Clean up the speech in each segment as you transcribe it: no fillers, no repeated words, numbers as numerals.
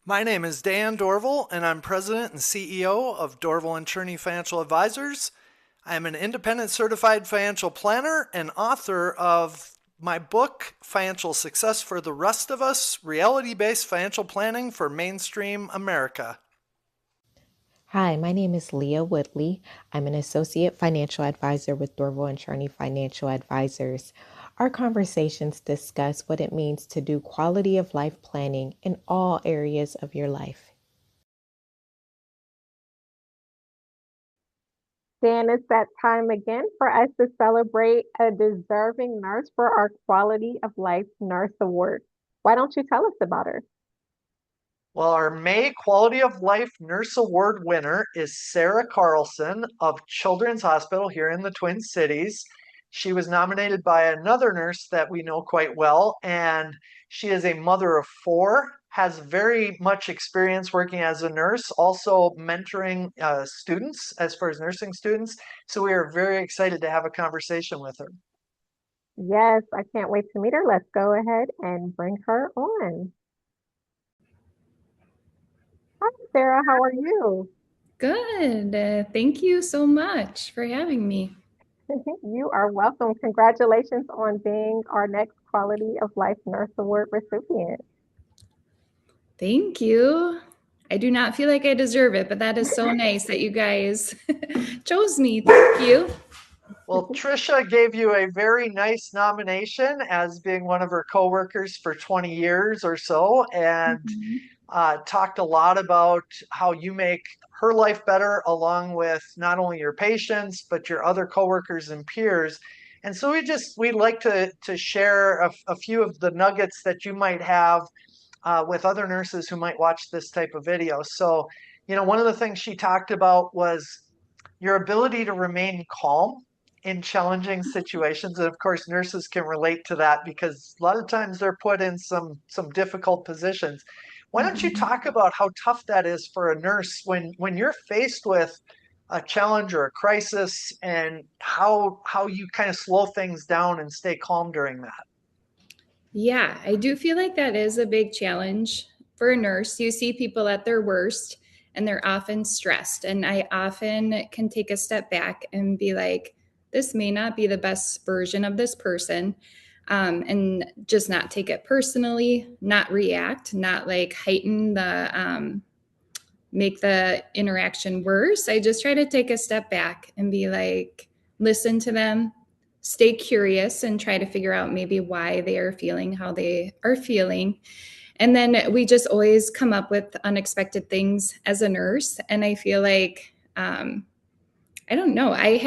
My name is Dan Dorval, and I'm President and CEO of Dorval and Cherney Financial Advisors. I am an independent certified financial planner and author of my book, Financial Success for the Rest of Us, Reality-Based Financial Planning for Mainstream America. Hi, my name is Leah Woodley. I'm an associate financial advisor with Dorval and Cherney Financial Advisors. Our conversations discuss what it means to do quality of life planning in all areas of your life. Dan, it's that time again for us to celebrate a deserving nurse for our Quality of Life Nurse Award. Why don't you tell us about her? Well, our May Quality of Life Nurse Award winner is Sarah Carlson of Children's Hospital here in the Twin Cities. She was nominated by another nurse that we know quite well, and she is a mother of four, has very much experience working as a nurse, also mentoring students as far as nursing students. So we are very excited to have a conversation with her. Yes, I can't wait to meet her. Let's go ahead and bring her on. Hi, Sarah. How are you? Good. Thank you so much for having me. You are welcome. Congratulations on being our next Quality of Life Nurse Award recipient. Thank you. I do not feel like I deserve it, but that is so nice that you guys chose me. Thank you. Well, Trisha gave you a very nice nomination as being one of her coworkers for 20 years or so, and Mhm. talked a lot about how you make her life better along with not only your patients, but your other coworkers and peers. And so we'd like to share a few of the nuggets that you might have with other nurses who might watch this type of video. So, one of the things she talked about was your ability to remain calm in challenging situations. And of course, nurses can relate to that because a lot of times they're put in some difficult positions. Why don't you Mhm. talk about how tough that is for a nurse when you're faced with a challenge or a crisis, and how you kind of slow things down and stay calm during that? Yeah, I do feel like that is a big challenge for a nurse. You see people at their worst and they're often stressed. And I often can take a step back and be like, this may not be the best version of this person. And just not take it personally, not react, not like heighten make the interaction worse. I just try to take a step back and be like, listen to them, stay curious, and try to figure out maybe why they are feeling how they are feeling. And then we just always come up with unexpected things as a nurse. And I feel like, I don't know, I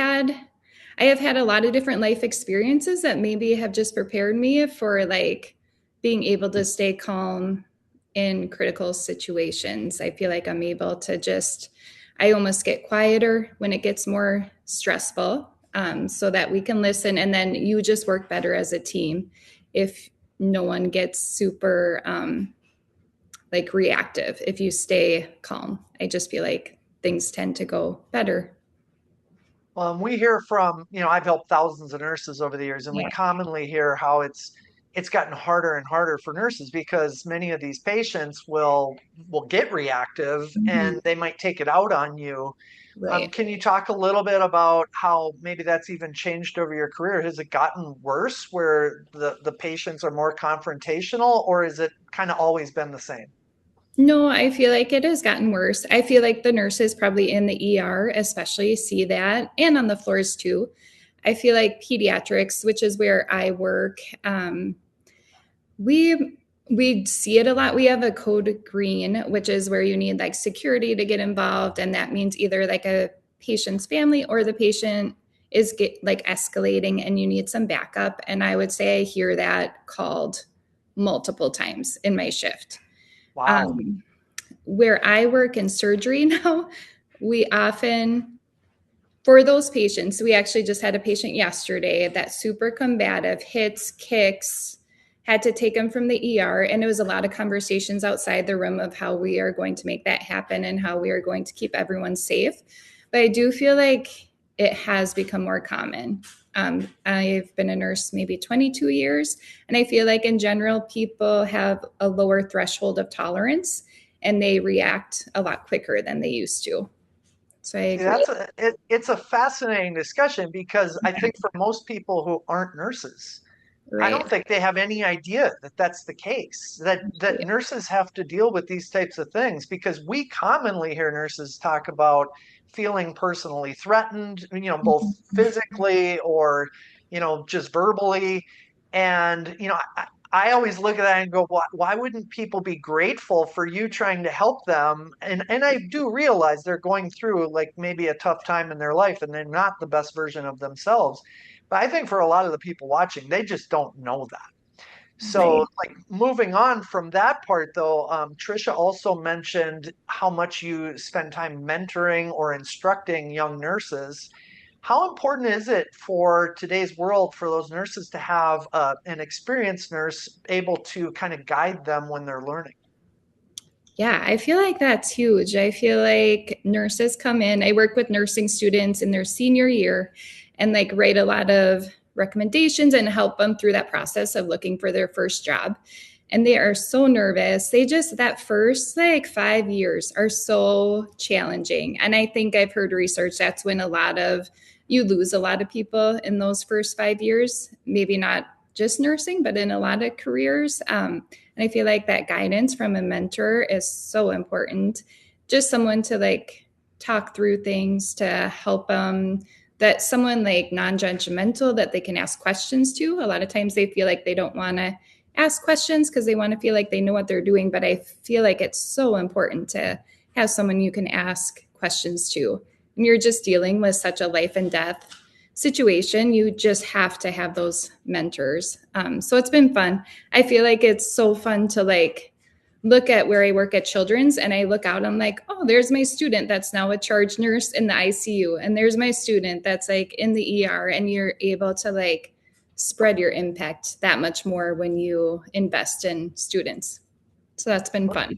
have had a lot of different life experiences that maybe have just prepared me for like being able to stay calm in critical situations. I feel like I'm able to just, I almost get quieter when it gets more stressful, so that we can listen. And then you just work better as a team if no one gets super like reactive. If you stay calm, I just feel like things tend to go better. We hear from, I've helped thousands of nurses over the years, and we Yeah. commonly hear how it's gotten harder and harder for nurses because many of these patients will get reactive Mhm. and they might take it out on you. Right. Can you talk a little bit about how maybe that's even changed over your career? Has it gotten worse where the patients are more confrontational, or is it kind of always been the same? No, I feel like it has gotten worse. I feel like the nurses probably in the ER especially see that and on the floors too. I feel like pediatrics, which is where I work, we we see it a lot. We have a code green, which is where you need like security to get involved, and that means either like a patient's family or the patient is like escalating and you need some backup. And I would say I hear that called multiple times in my shift. Wow. Um, where I work in surgery now, we often, for those patients, we actually just had a patient yesterday that super combative, hits, kicks, had to take him from the ER. And it was a lot of conversations outside the room of how we are going to make that happen and how we are going to keep everyone safe. But I do feel like it has become more common. I've been a nurse maybe 22 years, and I feel like in general, people have a lower threshold of tolerance. and they react a lot quicker than they used to. So I See, agree. it's a fascinating discussion because I think for most people who aren't nurses, I Right. don't think they have any idea that that's the case, that Yeah. nurses have to deal with these types of things because we commonly hear nurses talk about feeling personally threatened, both physically or, just verbally. And, I always look at that and go, why wouldn't people be grateful for you trying to help them? And I do realize they're going through like maybe a tough time in their life and they're not the best version of themselves. But I think for a lot of the people watching, they just don't know that. So, Right. like moving on from that part, though, Trisha also mentioned how much you spend time mentoring or instructing young nurses. How important is it for today's world for those nurses to have an experienced nurse able to kind of guide them when they're learning? Yeah, I feel like that's huge. I feel like nurses come in, I work with nursing students in their senior year and like write a lot of recommendations and help them through that process of looking for their first job. And they are so nervous. They just, that first like 5 years are so challenging. And I think I've heard research that's when you lose a lot of people in those first 5 years, maybe not just nursing, but in a lot of careers. And I feel like that guidance from a mentor is so important. Just someone to like talk through things to help them, that someone like non-judgmental that they can ask questions to. A lot of times they feel like they don't want to ask questions because they want to feel like they know what they're doing. But I feel like it's so important to have someone you can ask questions to. And you're just dealing with such a life and death situation, you just have to have those mentors. So it's been fun. I feel like it's so fun to like look at where I work at Children's and I look out, I'm like, oh, there's my student that's now a charge nurse in the ICU. And there's my student that's like in the ER. And you're able to like spread your impact that much more when you invest in students. So that's been fun.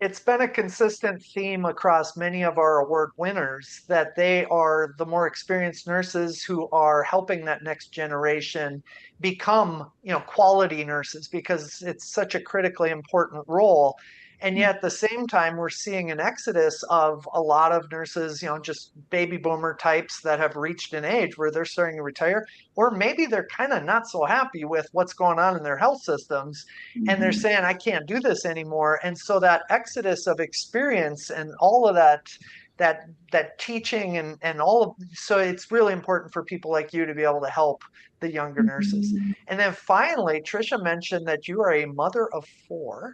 It's been a consistent theme across many of our award winners that they are the more experienced nurses who are helping that next generation become, quality nurses because it's such a critically important role. And yet at the same time, we're seeing an exodus of a lot of nurses, just baby boomer types that have reached an age where they're starting to retire, or maybe they're kind of not so happy with what's going on in their health systems and they're Mhm. saying I can't do this anymore. And so that exodus of experience and all of that teaching and all of, so it's really important for people like you to be able to help the younger nurses. Mhm. And then finally, Trisha mentioned that you are a mother of four.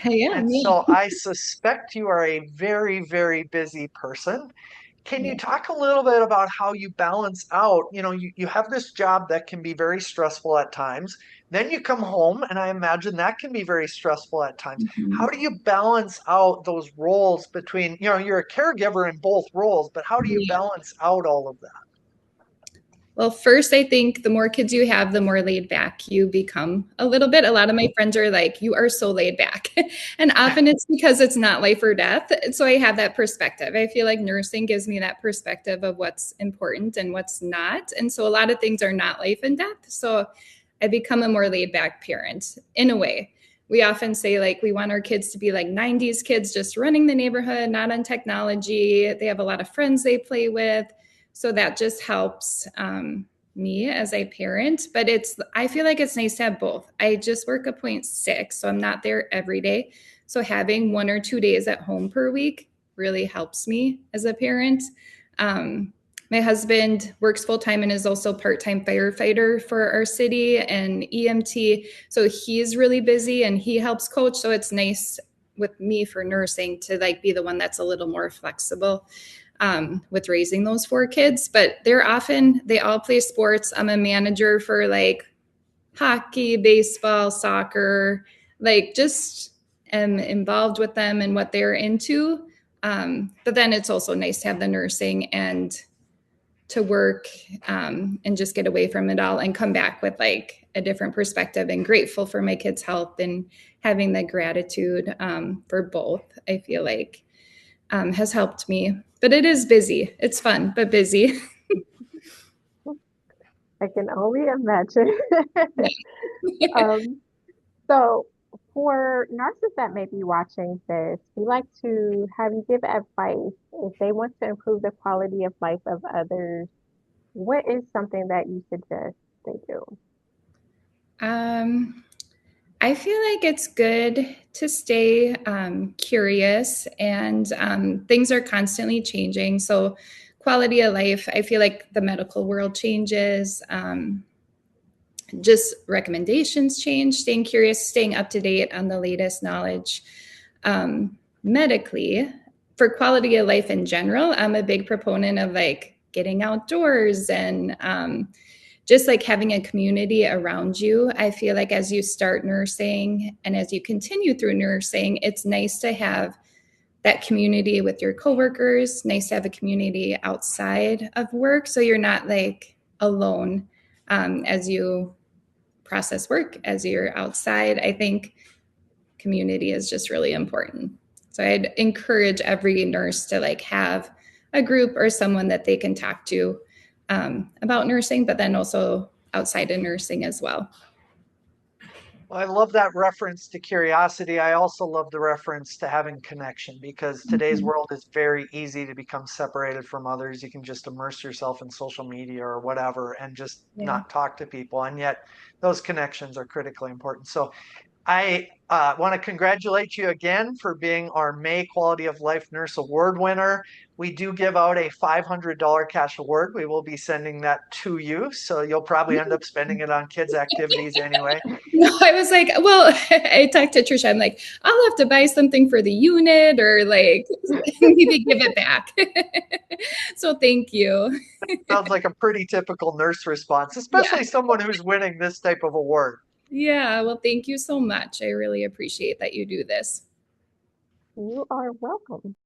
Yeah, And me. so I suspect you are a very, very busy person. Can you Yeah. talk a little bit about how you balance out? You have this job that can be very stressful at times. Then you come home, and I imagine that can be very stressful at times. How Mhm. do you balance out those roles between, you're a caregiver in both roles, but how do you Yeah. balance out all of that? Well, first, I think the more kids you have, the more laid back you become a little bit. A lot of my friends are like, you are so laid back. And often it's because it's not life or death. So I have that perspective. I feel like nursing gives me that perspective of what's important and what's not. And so a lot of things are not life and death. So I become a more laid back parent in a way. We often say, like, we want our kids to be like 90s kids, just running the neighborhood, not on technology. They have a lot of friends they play with. So that just helps me as a parent. But I feel like it's nice to have both. I just work a 0.6, so I'm not there every day. So having 1 or 2 days at home per week really helps me as a parent. Um, my husband works full time and is also part-time firefighter for our city and EMT. So he's really busy and he helps coach. So it's nice with me for nursing to like be the one that's a little more flexible with raising those 4 kids. But they all play sports. I'm a manager for like hockey, baseball, soccer, like just am involved with them and what they're into. But then it's also nice to have the nursing and to work and just get away from it all and come back with like a different perspective and grateful for my kids' health and having the gratitude for both, I feel like has helped me. But it is busy. It's fun, but busy. I can only imagine. Yeah. Um, so For nurses that may be watching this, we like to have you give advice if they want to improve the quality of life of others. What is something that you suggest they do? Um, I feel like it's good to stay curious, and things are constantly changing. So, quality of life, I feel like the medical world changes, just recommendations change, staying curious, staying up to date on the latest knowledge. Medically, for quality of life in general, I'm a big proponent of like getting outdoors and just like having a community around you. I feel like as you start nursing and as you continue through nursing, it's nice to have that community with your coworkers, nice to have a community outside of work. So you're not like alone as you process work, as you're outside. I think community is just really important. So I'd encourage every nurse to like have a group or someone that they can talk to about nursing, but then also outside of nursing as well. Well, I love that reference to curiosity. I also love the reference to having connection because today's Mhm. world is very easy to become separated from others. You can just immerse yourself in social media or whatever and just Yeah. not talk to people. And yet, those connections are critically important. So, I want to congratulate you again for being our May Quality of Life Nurse Award winner. We do give out a $500 cash award. We will be sending that to you. So you'll probably end up spending it on kids' activities anyway. No, I was like, well, I talked to Trisha. I'm like, I'll have to buy something for the unit or like maybe give it back. So thank you. Sounds like a pretty typical nurse response, Yeah. especially someone who's winning this type of award. Yeah. Well, thank you so much. I really appreciate that you do this. You are welcome.